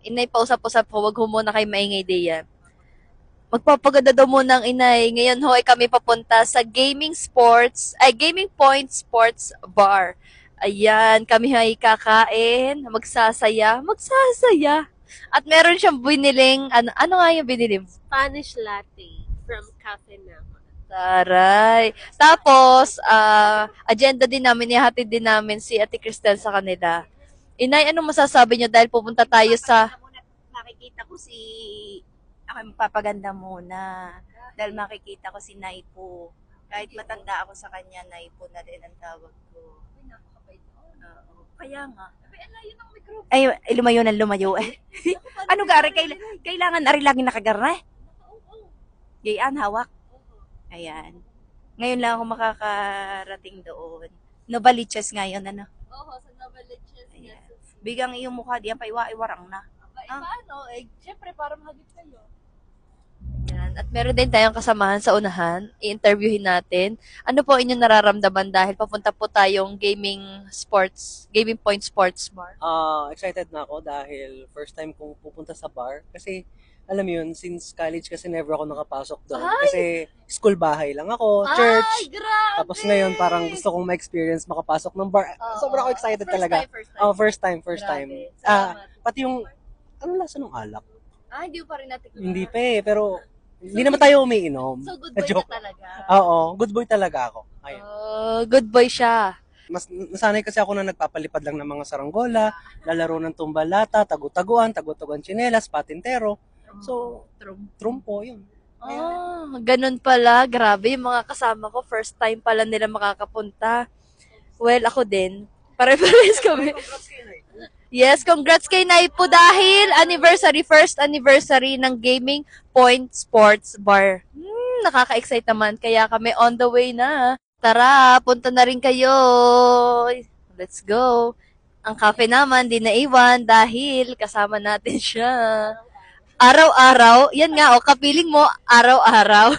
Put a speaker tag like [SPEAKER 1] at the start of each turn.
[SPEAKER 1] Inay, pausap-usap po, wag ho muna kayo maingay diyan. Magpapaganda daw muna ang inay. Ngayon ho ay kami papunta sa Gaming Point Sports Bar. Ayan, kami ay kakain, magsasaya. At meron siyang biniling, ano nga yung binili mo?
[SPEAKER 2] Spanish latte from Cafe Nama.
[SPEAKER 1] Taray. Tapos, agenda din namin, ihatid din namin si Ate Cristel sa kanila. Inay, ano masasabi niyo dahil pupunta tayo sa...
[SPEAKER 3] Makikita ko si ako magpapaganda muna dahil makikita ko si Naipo. Kahit matanda ako sa kanya, Naipo na din ang tawag ko. Oo. Kaya nga. Ay, lumayo na lumayo. Ano gari? Kailangan ari lagi nakagarna. Gayaan, hawak. Ayan. Ngayon lang ako makakarating doon. Novaliches ngayon, ano?
[SPEAKER 1] Oo, sa Novaliches.
[SPEAKER 3] Ayan. Bigang iyong mukha diyan, paiwa-iwarang na.
[SPEAKER 1] Paano? Siyempre, para mahagip kayo. Yan. At meron din tayong kasamahan sa unahan. I-interviewin natin. Ano po inyong nararamdaman dahil papunta po tayong Gaming Point Sports Bar?
[SPEAKER 4] Excited na ako dahil first time kong pupunta sa bar. Kasi, alam mo yun, since college kasi never ako nakapasok doon. Kasi school bahay lang ako, church.
[SPEAKER 1] Ay, grabe!
[SPEAKER 4] Tapos ngayon parang gusto kong ma-experience makapasok ng bar. Sobrang ako excited talaga. First time.
[SPEAKER 1] Grabe. Salamat.
[SPEAKER 4] Pati yung, ano lasa ng alak?
[SPEAKER 1] Hindi pa rin natin.
[SPEAKER 4] Hindi pa pero hindi naman tayo umiinom.
[SPEAKER 1] So, good boy ka
[SPEAKER 4] Joke.
[SPEAKER 1] talaga.
[SPEAKER 4] Oo, good boy talaga ako. Ayun.
[SPEAKER 1] Good boy siya.
[SPEAKER 4] Mas nasanay kasi ako na nagpapalipad lang ng mga saranggola, lalaro ng tumbalata, tagu-taguan tsinelas, patintero. So, trumpo yun.
[SPEAKER 1] Ganun pala. Grabe, yung mga kasama ko, first time pala nila makakapunta. Well, ako din. Pare-pares kami. Yes, congrats kay Naipo dahil first anniversary ng Gaming Point Sports Bar. Nakaka-excite naman, kaya kami on the way na. Tara, punta na rin kayo. Let's go. Ang cafe naman, di naiwan dahil kasama natin siya. Araw-araw, yan nga, kapiling mo, araw-araw.